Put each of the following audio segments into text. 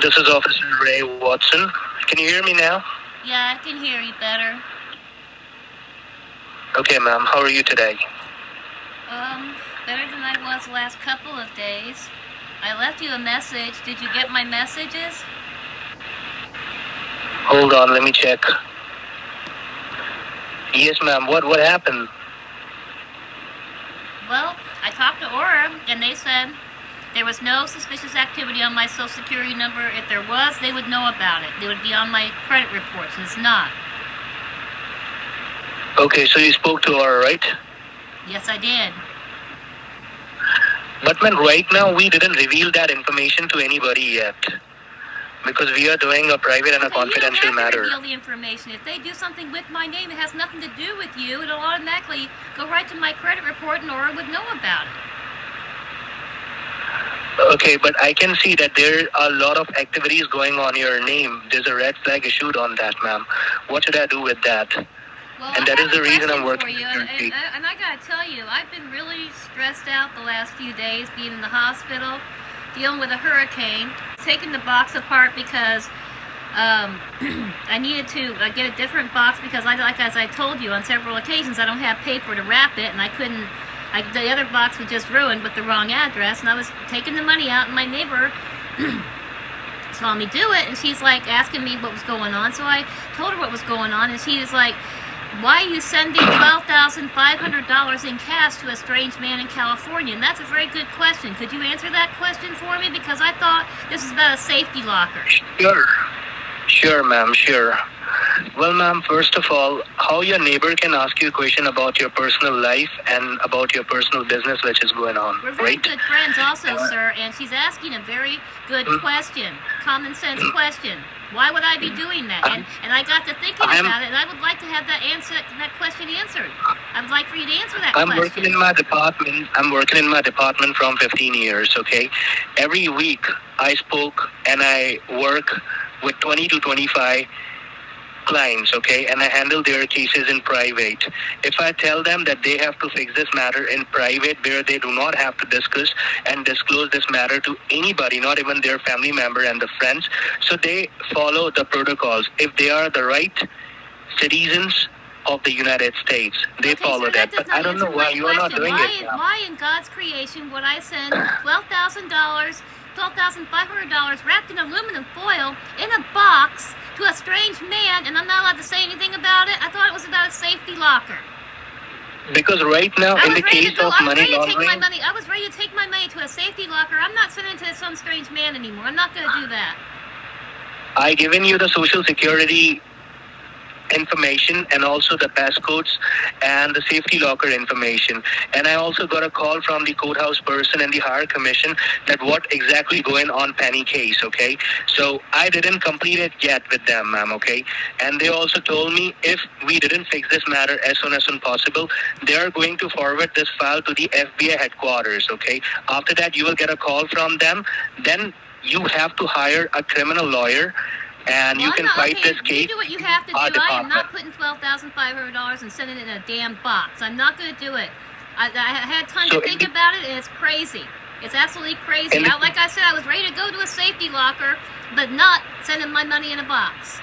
This is Officer Ray Watson. Can you hear me now? Yeah, I can hear you better. Okay, ma'am. How are you today? Better than I was the last couple of days. I left you a message. Did you get my messages? Hold on, let me check. Yes, ma'am. What happened? Well, I talked to Aura, and they said there was no suspicious activity on my Social Security number. If there was, they would know about it. They would be on my credit reports, and it's not. Okay, so you spoke to her, right? Yes, I did. But man, right now we didn't reveal that information to anybody yet. Because we are doing a private and a confidential you don't have matter. to reveal the information. If they do something with my name, it has nothing to do with you. It'll automatically go right to my credit report, and Aura would know about it. Okay, but I can see that there are a lot of activities going on your name. There's a red flag issued on that, ma'am. What should I do with that? Well, and that is the reason I'm working for you. And I gotta tell you, I've been really stressed out the last few days, being in the hospital, dealing with a hurricane, taking the box apart because I needed to get a different box because, as I told you on several occasions, I don't have paper to wrap it, and I couldn't. The other box was just ruined with the wrong address, and I was taking the money out, and my neighbor saw me do it, and she's like asking me what was going on. So I told her what was going on, and she was like, "Why are you sending $12,500 in cash to a strange man in California?" And that's a very good question. Could you answer that question for me? Because I thought this is about a safety locker. Sure, ma'am, sure. Well, ma'am, first of all, how your neighbor can ask you a question about your personal life and about your personal business which is going on, We're very right? good friends also, sir, and she's asking a very good question, common sense question. Why would I be doing that? And I got to thinking about it, and I would like to have that question answered. I would like for you to answer that question. I'm working in my department from 15 years, okay? Every week I spoke and I work with 20 to 25 clients, okay, and I handle their cases in private. If I tell them that they have to fix this matter in private where they do not have to discuss and disclose this matter to anybody, not even their family member and the friends, so they follow the protocols. If they are the right citizens of the United States, they follow that. But I don't know why you are not doing it. Why in God's creation would I send $12,500 wrapped in aluminum foil in a box to a strange man, and I'm not allowed to say anything about it? I thought it was about a safety locker. Because right now, in the case of money laundering, I was ready to take my money to a safety locker. I'm not sending it to some strange man anymore. I'm not going to do that. I given you the Social Security information and also the passcodes and the safety locker information, and I also got a call from the courthouse person and the higher commission that what exactly going on Penny case, okay? So I didn't complete it yet with them, ma'am, okay? And they also told me if we didn't fix this matter as soon as possible, they are going to forward this file to the FBI headquarters, okay? After that you will get a call from them. Then you have to hire a criminal lawyer and you can fight this case. You do what you have to do. I am not putting $12,500 and sending it in a damn box. I'm not going to do it. I had time to think about it, and it's crazy. It's absolutely crazy. Like I said, I was ready to go to a safety locker, but not sending my money in a box.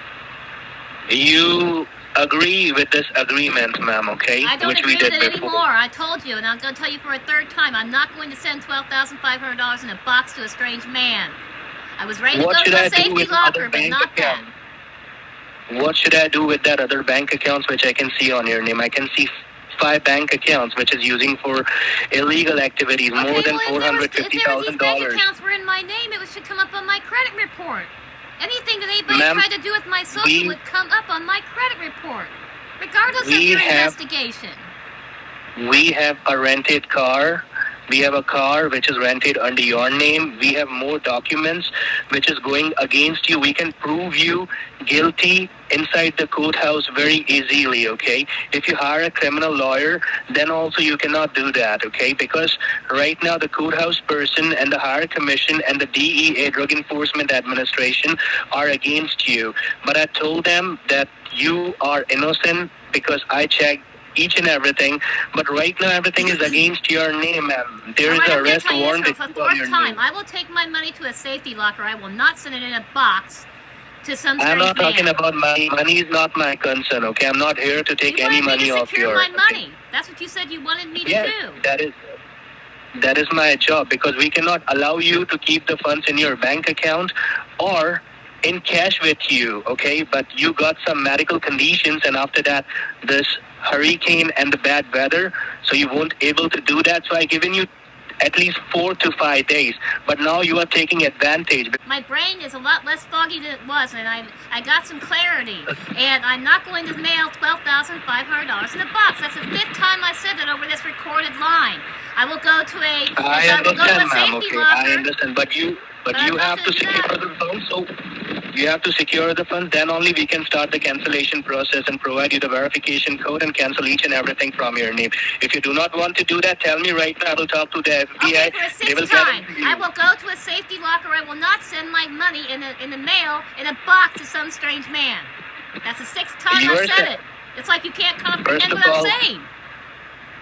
You agree with this agreement, ma'am, okay? I don't agree with it anymore. I told you, and I'm going to tell you for a third time, I'm not going to send $12,500 in a box to a strange man. I was ready to go to a safety locker, but not that. What should I do with that other bank accounts which I can see on your name? I can see 5 bank accounts which is using for illegal activities, more than $450,000. If these bank accounts were in my name, it should come up on my credit report. Anything that anybody tried to do with my social would come up on my credit report, regardless of your investigation. We have a rented car. We have a car which is rented under your name. We have more documents which is going against you. We can prove you guilty inside the courthouse very easily, okay? If you hire a criminal lawyer, then also you cannot do that, okay? Because right now the courthouse person and the higher commission and the DEA, Drug Enforcement Administration, are against you. But I told them that you are innocent because I checked each and everything. But right now, everything is against your name, ma'am. There All is right, an I'm going to arrest tell you warrant this for the issued on your fourth time. name. I will take my money to a safety locker. I will not send it in a box to some I'm strange not talking man. about money. Money is not my concern, okay? I'm not here to take You any wanted me money to off secure yours. my money. That's what you said you wanted me to Yes, do. that is my job, because we cannot allow you to keep the funds in your bank account or in cash with you, okay? But you got some medical conditions, and after that, this hurricane and the bad weather, so you won't able to do that. So I given you at least 4 to 5 days, but now you are taking advantage. My brain is a lot less foggy than it was, and I got some clarity. And I'm not going to mail $12,500 in a box. That's the fifth time I said that over this recorded line. I will go to a I understand, ma'am. safety Okay, locker. I understand, but you I'm not have to gonna do secure that. the funds. So you have to secure the funds. Then only we can start the cancellation process and provide you the verification code and cancel each and everything from your name. If you do not want to do that, tell me right now. I will talk to the FBI. Okay, for a They will sixth get time, it to you. I will go to a safety locker. I will not send my money in the mail in a box to some strange man. That's the sixth time You I are said sa- it. It's like you can't comprehend First of what I'm all- saying.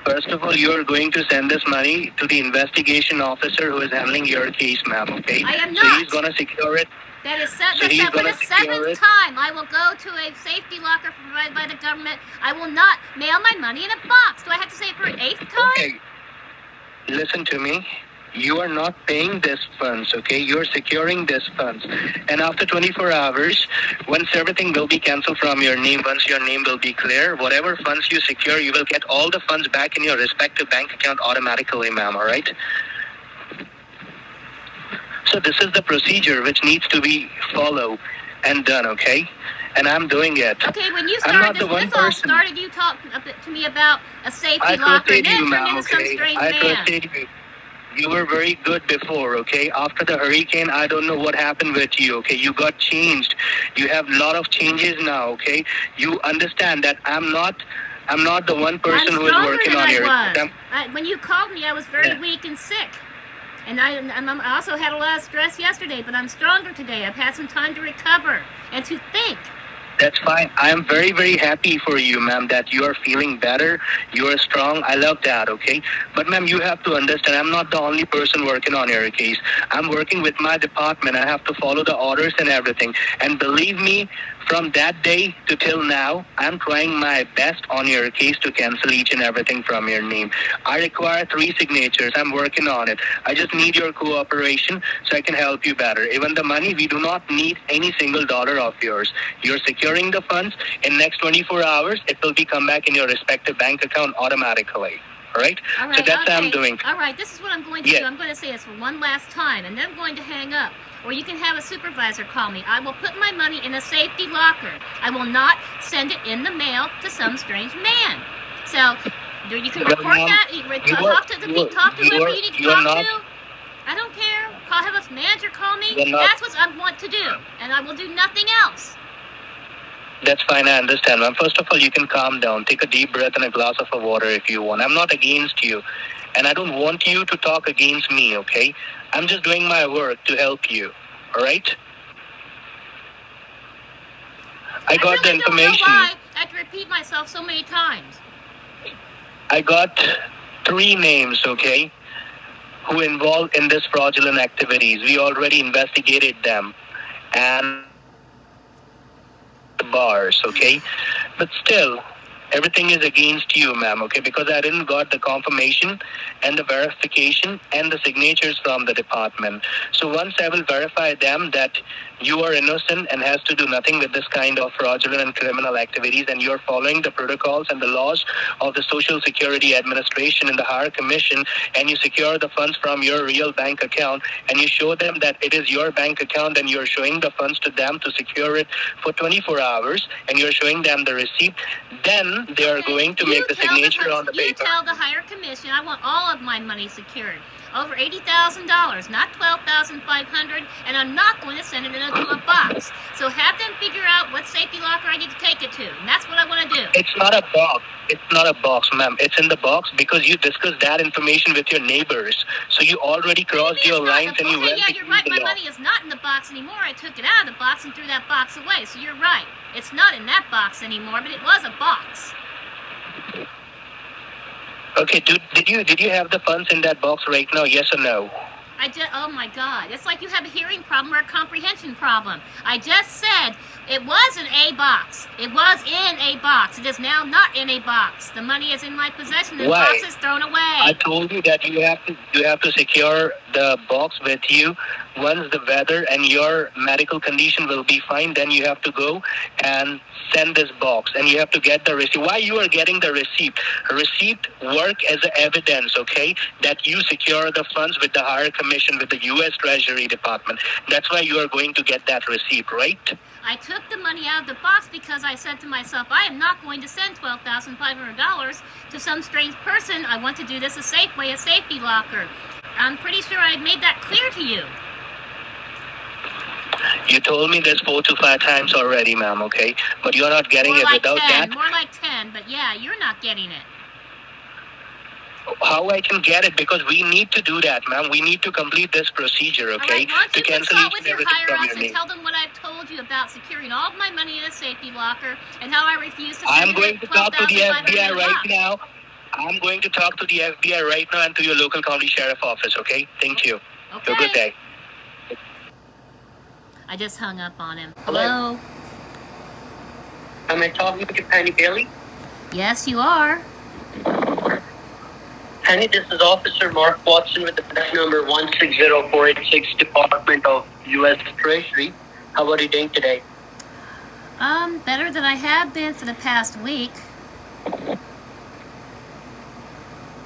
First of all, you are going to send this money to the investigation officer who is handling your case, ma'am. Okay? I am So not. he's gonna secure it. That is So he's for gonna the secure seventh it. time. I will go to a safety locker provided by the government. I will not mail my money in a box. Do I have to say it for an eighth time? Okay. Listen to me. You are not paying this funds, okay? You're securing this funds. And after 24 hours, once everything will be canceled from your name, once your name will be clear, whatever funds you secure, you will get all the funds back in your respective bank account automatically, ma'am, all right? So this is the procedure which needs to be followed and done, okay? And I'm doing it. Okay, when you I'm not started the one this all person. started, you talked to me about a safety I locker, and trusted then you, it turned ma'am, into some okay? strange I man. trusted you. You were very good before, okay? After the hurricane, I don't know what happened with you, okay? You got changed. You have a lot of changes now, okay? You understand that I'm not the one person I'm who is stronger working than on I your was. When you called me, I was very Yeah. weak and sick. And I also had a lot of stress yesterday, but I'm stronger today. I've had some time to recover and to think. That's fine. I am very, very happy for you, ma'am, that you are feeling better. You are strong. I love that, okay? But, ma'am, you have to understand, I'm not the only person working on your case. I'm working with my department. I have to follow the orders and everything. And believe me, from that day to till now, I'm trying my best on your case to cancel each and everything from your name. I require 3 signatures. I'm working on it. I just need your cooperation so I can help you better. Even the money, we do not need any single dollar of yours. You're securing the funds. In next 24 hours, it will be come back in your respective bank account automatically. All right? All right, So that's okay. what I'm doing. All right, this is what I'm going to Yes. do. I'm going to say this for one last time, and then I'm going to hang up. Or you can have a supervisor call me. I will put my money in a safety locker. I will not send it in the mail to some strange man. So, you can Well, report ma'am, that. Talk to whoever you need to talk not- to. I don't care. Have a manager call me. You're not- That's what I want to do, and I will do nothing else. That's fine, I understand, ma'am. First of all, you can calm down. Take a deep breath and a glass of water if you want. I'm not against you. And I don't want you to talk against me, okay? I'm just doing my work to help you. All right? I got the really don't know information. why I have to repeat myself so many times. I got 3 names, okay, who involved in this fraudulent activities. We already investigated them. And the bars, okay? But still, everything is against you, ma'am, okay? Because I didn't got the confirmation and the verification and the signatures from the department. So once I will verify them that you are innocent and has to do nothing with this kind of fraudulent and criminal activities, and you're following the protocols and the laws of the Social Security Administration and the Higher Commission, and you secure the funds from your real bank account, and you show them that it is your bank account, and you're showing the funds to them to secure it for 24 hours, and you're showing them the receipt, then they are going to make the signature on the You paper. tell the higher commission I want all of my money secured. Over $80,000, not $12,500, and I'm not going to send it into a box. So have them figure out what safety locker I need to take it to, and that's what I want to do. It's not a box. It's not a box, ma'am. It's in the box because you discussed that information with your neighbors. So you already crossed your lines and you went yeah, to you're right. the My law. money is not in the box anymore. I took it out of the box and threw that box away. So you're right. It's not in that box anymore, but it was a box. Okay, did you have the funds in that box right now? Yes or no? I just, oh my God. It's like you have a hearing problem or a comprehension problem. I just said it was an A box. It was in a box. It is now not in a box. The money is in my possession. The Why? box is thrown away. I told you that you have to secure the box with you. Once the weather and your medical condition will be fine, then you have to go and send this box, and you have to get the receipt. Why you are getting the receipt? Receipt work as a evidence, okay, that you secure the funds with the higher commission with the U.S. Treasury Department. That's why you are going to get that receipt, right? I took the money out of the box because I said to myself, I am not going to send $12,500 to some strange person. I want to do this a safe way, a safety locker. I'm pretty sure I made that clear to you. You told me this 4 to 5 times already, ma'am, okay? But you're not getting More it like without 10, that. more like 10, but yeah, you're not getting it. How I can get it? Because we need to do that, ma'am. We need to complete this procedure, All okay? right, why don't To you cancel consult each with and your everything from higher-ups your and name. tell them what I've told you about securing all of my money in a safety locker and how I refuse to I'm send going to talk to the FBI $12,500 right now. I'm going to talk to the FBI right now and to your local county sheriff office, okay? Thank you. Okay. Have a good day. I just hung up on him. Hello? Am I talking to Penny Bailey? Yes, you are. Penny, this is Officer Mark Watson with the badge number 160486, Department of U.S. Treasury. How are you doing today? Better than I have been for the past week.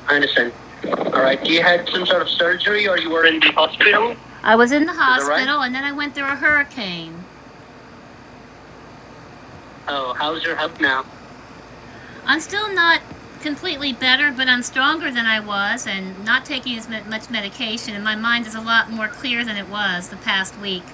I understand. All right. You had some sort of surgery or you were in the hospital? I was in the Is that right? hospital and then I went through a hurricane. Oh, how's your health now? I'm still not completely better, but I'm stronger than I was and not taking as much medication, and my mind is a lot more clear than it was the past week.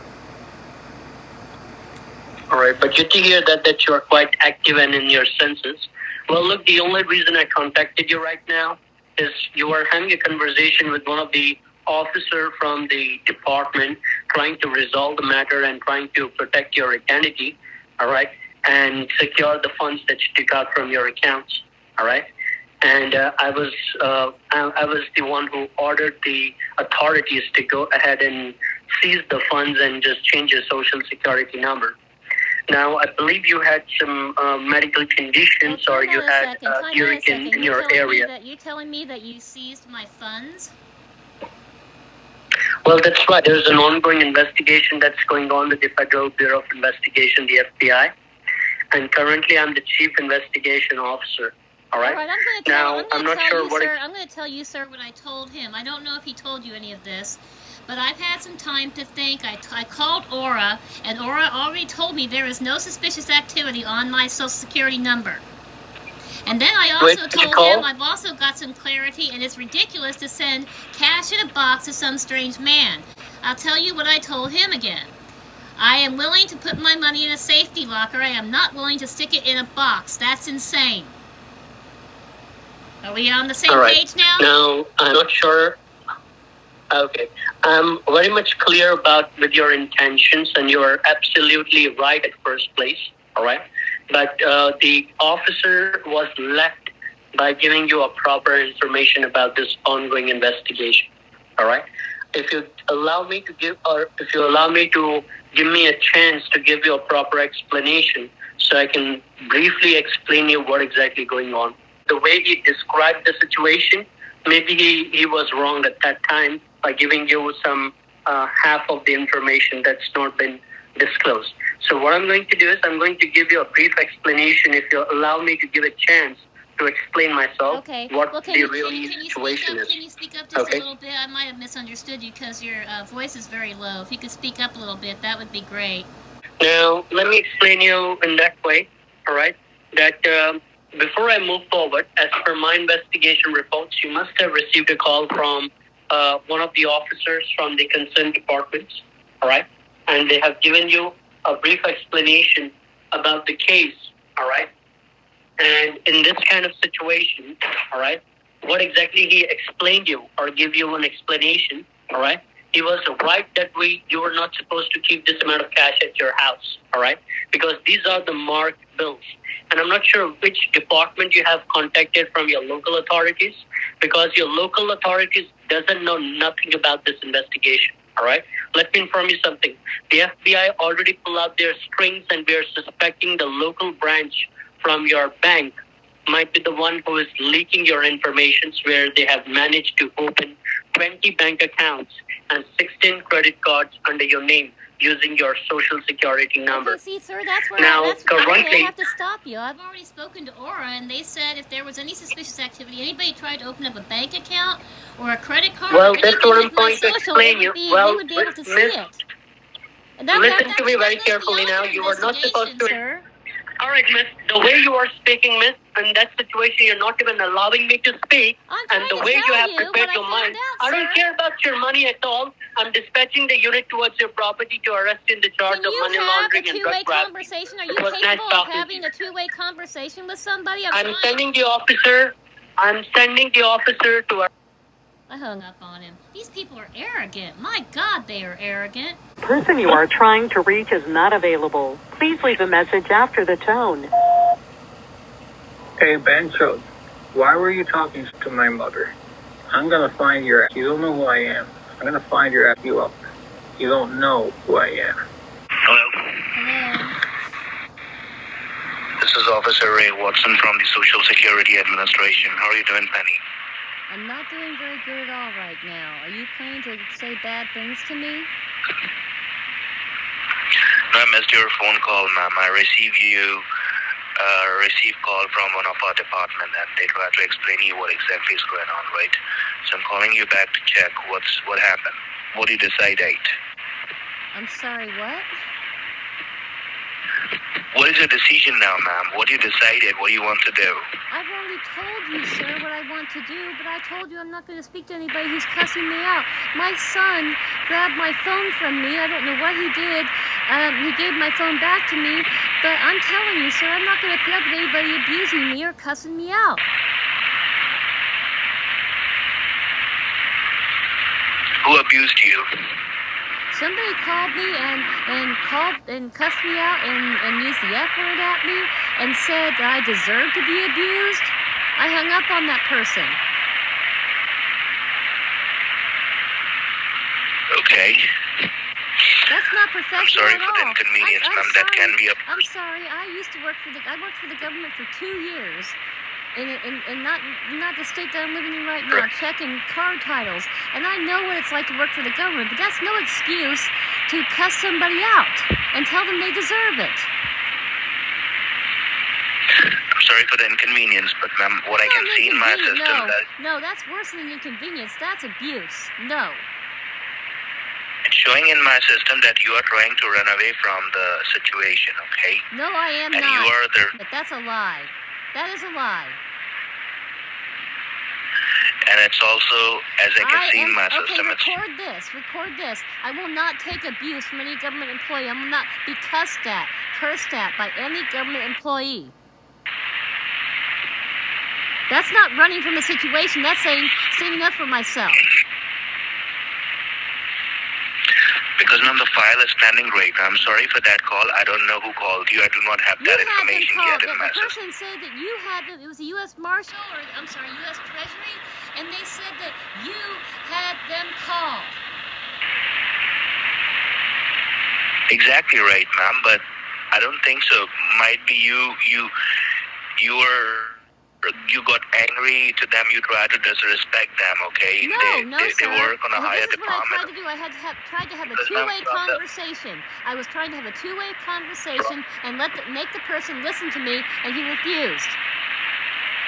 All right, but good to hear that you are quite active and in your senses. Well, look, the only reason I contacted you right now is you are having a conversation with one of the officer from the department trying to resolve the matter and trying to protect your identity, all right, and secure the funds that you took out from your accounts, all right. And I was the one who ordered the authorities to go ahead and seize the funds and just change your social security number. Now, I believe you had some medical conditions or you had hearing in your area. You're telling me that you seized my funds? Well, that's right. There's an ongoing investigation that's going on with the Federal Bureau of Investigation, the FBI. And currently, I'm the Chief Investigation Officer. All right. I'm going to tell you, sir, what I told him. I don't know if he told you any of this, but I've had some time to think. I called Aura, and Aura already told me there is no suspicious activity on my Social Security number. And then I also told him I've also got some clarity, and it's ridiculous to send cash in a box to some strange man. I'll tell you what I told him again. I am willing to put my money in a safety locker. I am not willing to stick it in a box. That's insane. Are we on the same page now? No, I'm not sure. Okay. I'm very much clear with your intentions, and you are absolutely right at first place. All right. But the officer was left by giving you a proper information about this ongoing investigation. All right. If you allow me to give me a chance to give you a proper explanation, so I can briefly explain you what exactly going on. The way he described the situation, maybe he was wrong at that time by giving you some half of the information that's not been disclosed. So what I'm going to do is I'm going to give you a brief explanation if you allow me to give a chance to explain myself what the real situation is. Can you speak up just a little bit? I might have misunderstood you because your voice is very low. If you could speak up a little bit, that would be great. Now, let me explain you in that way, all right, that before I move forward, as per my investigation reports, you must have received a call from one of the officers from the concerned departments, all right, and they have given you a brief explanation about the case, all right, and in this kind of situation, all right, what exactly he explained you or give you an explanation, all right, he was right that you were not supposed to keep this amount of cash at your house, all right? Because these are the marked bills. And I'm not sure which department you have contacted from your local authorities, because your local authorities doesn't know nothing about this investigation, all right? Let me inform you something. The FBI already pulled out their strings, and we are suspecting the local branch from your bank might be the one who is leaking your information, where they have managed to open 20 bank accounts and 16 credit cards under your name using your social security number. Okay, see, sir, that's where Now, I currently, have to stop you. I've already spoken to Aura, and they said if there was any suspicious activity, anybody tried to open up a bank account or a credit card, well, or that's anything what I'm with my trying to social, explain they you. would be, Well, they would be able to see miss, it. And listen to me very goes carefully beyond now. your You are not supposed investigation, to. sir. All right, miss. The way you are speaking, miss, in that situation, you're not even allowing me to speak. I'm And trying the to way tell you have you prepared what your I mind, found out, I don't sir. care about your money at all. I'm dispatching the unit towards your property to arrest you in the charge Can of you money have a laundering and two-way drug trafficking. conversation? Are you It was nice capable of talking to having you. a two-way conversation with somebody? I'm sending the officer. I'm sending the officer to. I hung up on him. These people are arrogant. My God, they are arrogant. The person you are trying to reach is not available. Please leave a message after the tone. Hey, Bencho, why were you talking to my mother? I'm gonna find your ass. You don't know who I am. I'm gonna find your ass you up. You don't know who I am. Hello. Hello. This is Officer Ray Watson from the Social Security Administration. How are you doing, Penny? I'm not doing very good at all right now. Are you planning to say bad things to me? No, I missed your phone call, ma'am. I received call from one of our department, and they tried to explain you what exactly is going on, right? So I'm calling you back to check what happened. What did you decide? I'm sorry, what? What is your decision now, ma'am? What you decided? What you want to do? I've already told you, sir, what I want to do, but I told you I'm not going to speak to anybody who's cussing me out. My son grabbed my phone from me. I don't know what he did. He gave my phone back to me, but I'm telling you, sir, I'm not going to put up with anybody abusing me or cussing me out. Who abused you? Somebody called me and cussed me out and used the F word at me and said that I deserved to be abused. I hung up on that person. Okay. That's not I'm professional sorry at for the all. inconvenience, ma'am. That can be a. I'm sorry. I worked for the government for 2 years. And not the state that I'm living in right now, checking car titles. And I know what it's like to work for the government, but that's no excuse to cuss somebody out and tell them they deserve it. I'm sorry for the inconvenience, but ma'am, what I can see in my system No, that's worse than inconvenience. That's abuse. No. it's showing in my system that you are trying to run away from the situation, okay? No, I am and not. You are the. But that's a lie. That is a lie. And it's also, as I can see in my system, Record this. I will not take abuse from any government employee. I will not be cursed at by any government employee. That's not running from a situation. That's standing up for myself. Because ma'am, the file is standing right now. I'm sorry for that call. I don't know who called you. I do not have that information yet in my The system. person said that you had them. It was the U.S. Marshal, or I'm sorry, U.S. Treasury, and they said that you had them called. Exactly right, ma'am. But I don't think so. Might be you got angry to them. You tried to disrespect them. Okay? They work on a higher department. This is what I tried to do. I tried to have a two-way conversation. I was trying to have a two-way conversation and make the person listen to me, and he refused.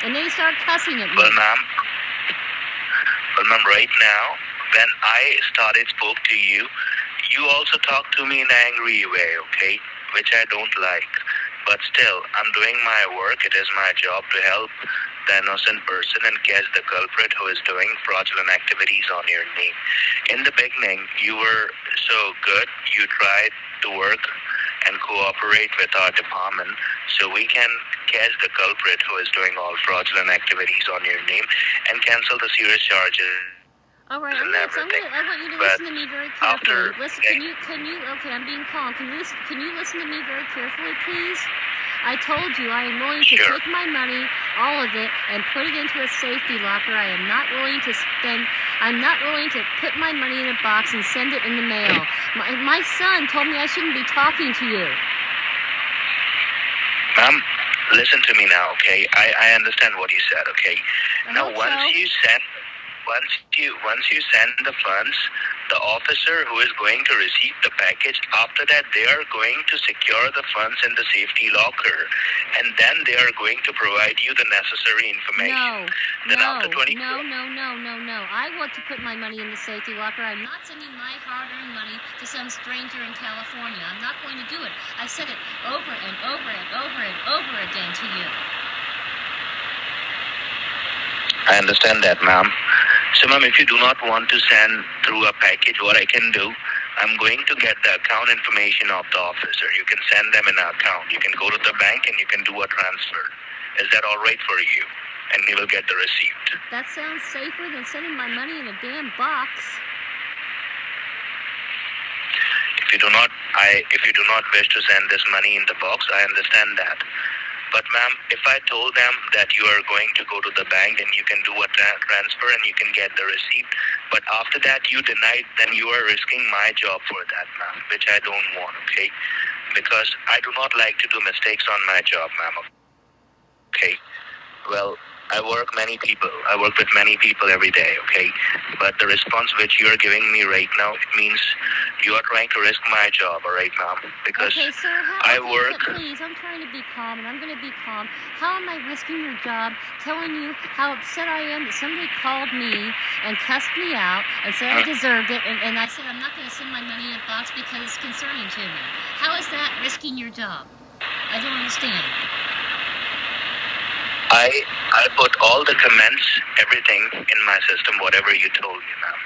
And then he started cussing at me. Well, ma'am, right now, when I spoke to you, you also talked to me in an angry way, okay? Which I don't like. But still, I'm doing my work. It is my job to help the innocent person and catch the culprit who is doing fraudulent activities on your name. In the beginning, you were so good. You tried to work and cooperate with our department so we can catch the culprit who is doing all fraudulent activities on your name and cancel the serious charges. All right, and everything. I want you to But listen to me very after, carefully. Listen, okay, okay, I'm being calm. Can you listen to me very carefully, please? I told you I am willing to sure. take my money, all of it, and put it into a safety locker. I'm not willing to put my money in a box and send it in the mail. My son told me I shouldn't be talking to you. Ma'am, listen to me now, okay? I understand what you said, okay? Now, once you send the funds, the officer who is going to receive the package, after that they are going to secure the funds in the safety locker, and then they are going to provide you the necessary information. No. I want to put my money in the safety locker. I'm not sending my hard-earned money to some stranger in California. I'm not going to do it. I've said it over and over and over and over again to you. I understand that, ma'am. So, ma'am, if you do not want to send through a package, what I can do, I'm going to get the account information of the officer. You can send them an account. You can go to the bank and you can do a transfer. Is that all right for you? And you will get the receipt. That sounds safer than sending my money in a damn box. If you do not wish to send this money in the box, I understand that. But ma'am, if I told them that you are going to go to the bank and you can do a transfer and you can get the receipt, but after that you denied, then you are risking my job for that, ma'am, which I don't want, okay? Because I do not like to do mistakes on my job, ma'am. Okay? Well, I work with many people every day, okay? But the response which you are giving me right now, it means you are trying to risk my job, all right, ma'am? Because okay, sir, please, I'm trying to be calm, and I'm going to be calm. How am I risking your job telling you how upset I am that somebody called me and cussed me out and said I deserved it, and I said I'm not going to send my money in a box because it's concerning to me? How is that risking your job? I don't understand. I put all the comments, everything in my system, whatever you told me, ma'am.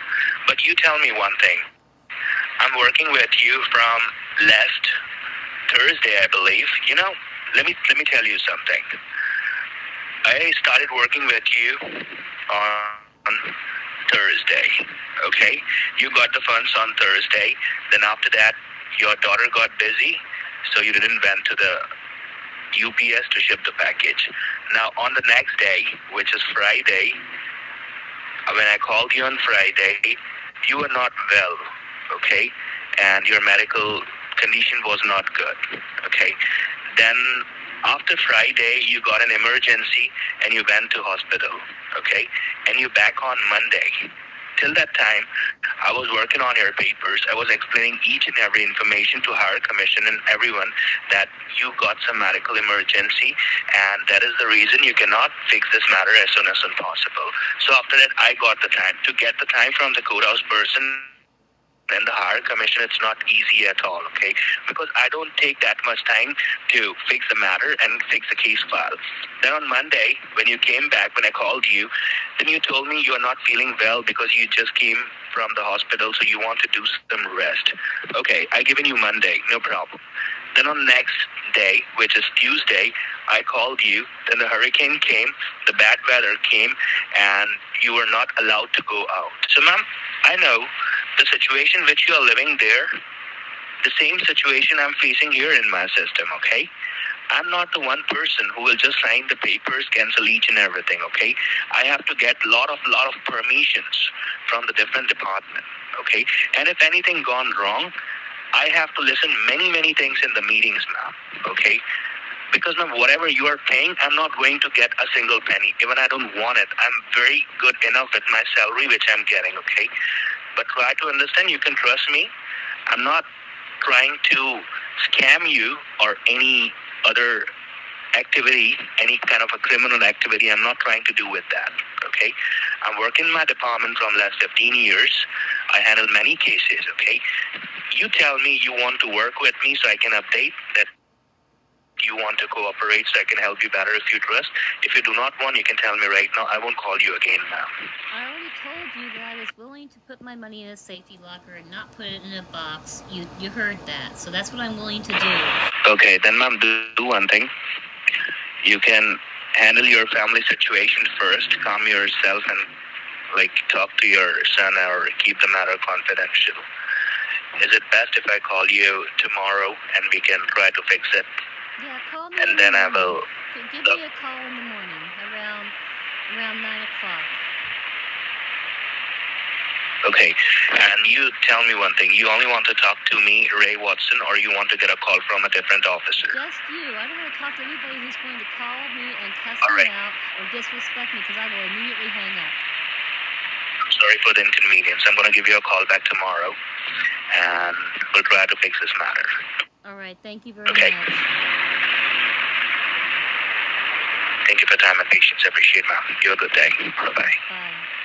But you tell me one thing. I'm working with you from last Thursday, I believe. You know, let me tell you something. I started working with you on Thursday. Okay? You got the funds on Thursday. Then after that, your daughter got busy, so you didn't went to the UPS to ship the package. Now on the next day, which is Friday, when I called you on Friday, you were not well, okay? And your medical condition was not good, okay? Then after Friday, you got an emergency and you went to hospital, okay? And you back on Monday. Till that time, I was working on your papers. I was explaining each and every information to higher commission and everyone that you got some medical emergency, and that is the reason you cannot fix this matter as soon as possible. So after that, I got the time. To get the time from the courthouse person and the higher commission, it's not easy at all, okay? Because I don't take that much time to fix the matter and fix the case file. Then on Monday, when you came back, when I called you, then you told me you are not feeling well because you just came from the hospital, so you want to do some rest. Okay, I given you Monday, no problem. Then on next day, which is Tuesday, I called you. Then the hurricane came, the bad weather came, and you were not allowed to go out. So, ma'am, I know the situation which you are living there, the same situation I'm facing here in my system, okay? I'm not the one person who will just sign the papers, cancel each and everything, okay? I have to get lot of permissions from the different department, okay? And if anything gone wrong, I have to listen many things in the meetings, ma'am, okay? Because ma'am, whatever you are paying, I'm not going to get a single penny. Even I don't want it. I'm very good enough with my salary, which I'm getting, okay? But try to understand, you can trust me. I'm not trying to scam you or any other activity, any kind of a criminal activity. I'm not trying to do with that, okay? I'm working in my department from last 15 years. I handle many cases, okay? You tell me you want to work with me so I can update that you want to cooperate so I can help you better if you trust. If you do not want, you can tell me right now. I won't call you again, ma'am. I already told you that I was willing to put my money in a safety locker and not put it in a box. You heard that. So that's what I'm willing to do. Okay, then ma'am, do one thing. You can handle your family situation first, calm yourself, and talk to your son or keep the matter confidential. Is it best if I call you tomorrow and we can try to fix it? Yeah, call me. And then I will. Give me a call in the morning around 9 o'clock. Okay. And you tell me one thing. You only want to talk to me, Ray Watson, or you want to get a call from a different officer? Just you. I don't want to talk to anybody who's going to call me and cuss All me right. out or disrespect me, because I will immediately hang up. I'm sorry for the inconvenience. I'm going to give you a call back tomorrow, and we'll try to fix this matter. All right. Thank you very Okay. much. Thank you for your time and patience. I appreciate it, ma'am. You have a good day. Bye-bye. Bye.